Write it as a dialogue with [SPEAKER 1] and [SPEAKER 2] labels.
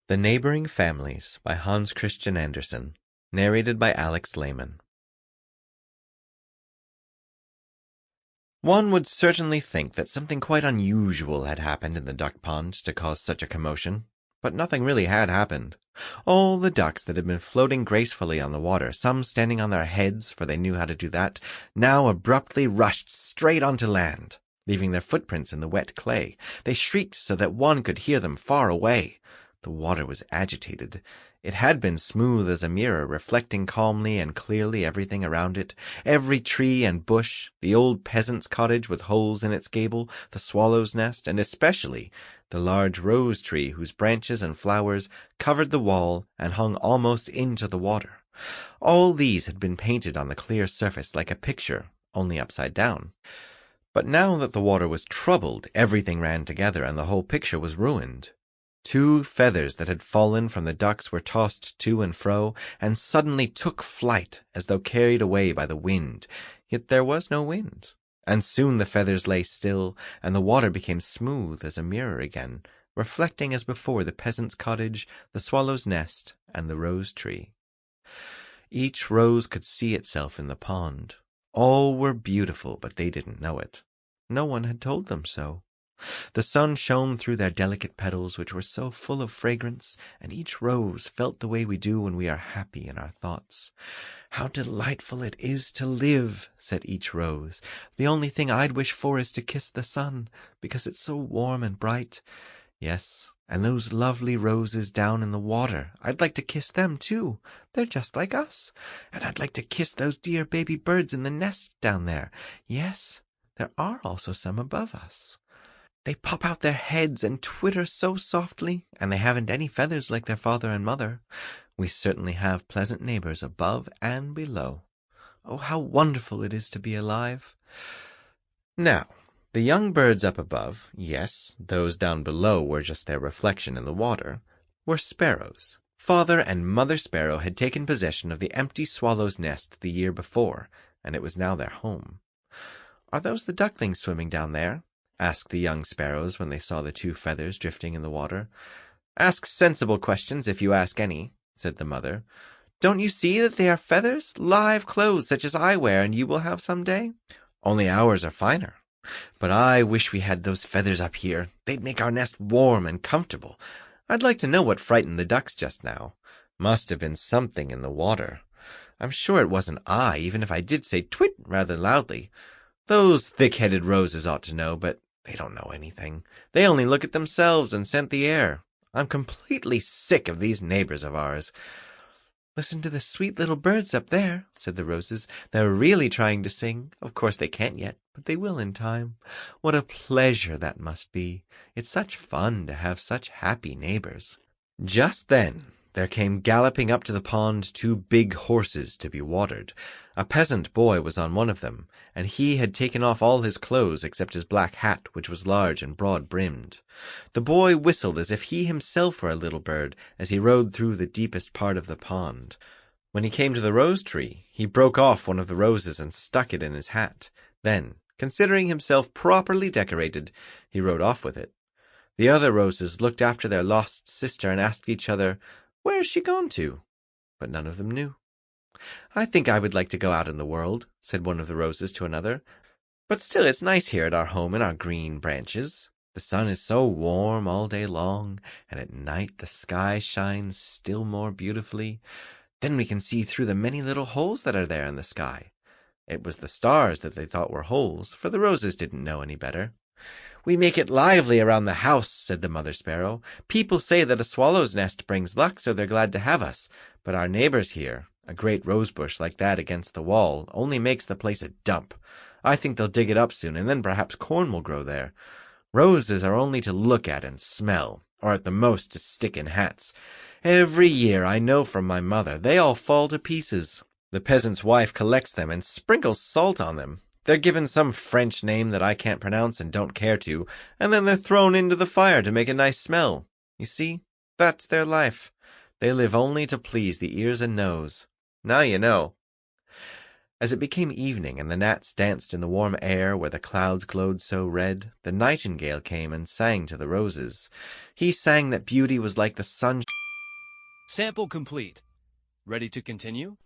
[SPEAKER 1] The Neighbouring Families by Hans Christian Andersen, narrated by Lehman. One would certainly think that something quite unusual had happened in the duck pond to cause such a commotion, but nothing really had happened. All the ducks that had been floating gracefully on the water, some standing on their heads, for they knew how to do that, now abruptly rushed straight onto land, leaving their footprints in the wet clay. They shrieked so that one could hear them far away. The water was agitated. It had been smooth as a mirror, reflecting calmly and clearly everything around it, every tree and bush, the old peasant's cottage with holes in its gable, the swallow's nest, and especially the large rose tree whose branches and flowers covered the wall and hung almost into the water. All these had been painted on the clear surface like a picture, only upside down. But now that the water was troubled, everything ran together and the whole picture was ruined. 2 feathers that had fallen from the ducks were tossed to and fro, and suddenly took flight as though carried away by the wind. Yet there was no wind, and soon the feathers lay still, and the water became smooth as a mirror again, reflecting as before the peasant's cottage, the swallow's nest, and the rose tree. Each rose could see itself in the pond. All were beautiful, but they didn't know it. No one had told them so. The sun shone through their delicate petals, which were so full of fragrance, and each rose felt the way we do when we are happy in our thoughts. "How delightful it is to live," said each rose. "The only thing I'd wish for is to kiss the sun, because it's so warm and bright. Yes, and those lovely roses down in the water, I'd like to kiss them too. They're just like us. And I'd like to kiss those dear baby birds in the nest down there. Yes, there are also some above us. They pop out their heads and twitter so softly, and they haven't any feathers like their father and mother. We certainly have pleasant neighbors above and below. Oh, how wonderful it is to be alive." Now, the young birds up above, yes, those down below were just their reflection in the water, were sparrows. Father and Mother Sparrow had taken possession of the empty swallow's nest the year before, and it was now their home. "Are those the ducklings swimming down there?" asked the young sparrows when they saw the 2 feathers drifting in the water. "Ask sensible questions, if you ask any," said the mother. "Don't you see that they are feathers, live clothes such as I wear and you will have some day? Only ours are finer. But I wish we had those feathers up here. They'd make our nest warm and comfortable. I'd like to know what frightened the ducks just now. Must have been something in the water. I'm sure it wasn't I, even if I did say twit rather loudly. Those thick-headed roses ought to know, but they don't know anything. They only look at themselves and scent the air. I'm completely sick of these neighbors of ours." "Listen to the sweet little birds up there," said the roses. "They're really trying to sing. Of course they can't yet, but they will in time. What a pleasure that must be. It's such fun to have such happy neighbors." Just then there came galloping up to the pond 2 big horses to be watered. A peasant boy was on one of them, and he had taken off all his clothes except his black hat, which was large and broad-brimmed. The boy whistled as if he himself were a little bird as he rode through the deepest part of the pond. When he came to the rose tree, he broke off one of the roses and stuck it in his hat. Then, considering himself properly decorated, he rode off with it. The other roses looked after their lost sister and asked each other, "Where is she gone to?" But none of them knew. "I think I would like to go out in the world," said one of the roses to another. "But still it's nice here at our home in our green branches. The sun is so warm all day long, and at night the sky shines still more beautifully. Then we can see through the many little holes that are there in the sky." It was the stars that they thought were holes, for the roses didn't know any better. "We make it lively around the house," said the mother sparrow. "People say that a swallow's nest brings luck, so they're glad to have us. But our neighbors here, a great rosebush like that against the wall, only makes the place a dump. I think they'll dig it up soon, and then perhaps corn will grow there. Roses are only to look at and smell, or at the most to stick in hats. Every year, I know from my mother, they all fall to pieces. The peasant's wife collects them and sprinkles salt on them. They're given some French name that I can't pronounce and don't care to, and then they're thrown into the fire to make a nice smell. You see, that's their life. They live only to please the ears and nose. Now you know." As it became evening and the gnats danced in the warm air where the clouds glowed so red, the nightingale came and sang to the roses. He sang that beauty was like the sunshine
[SPEAKER 2] Sample complete. Ready to continue?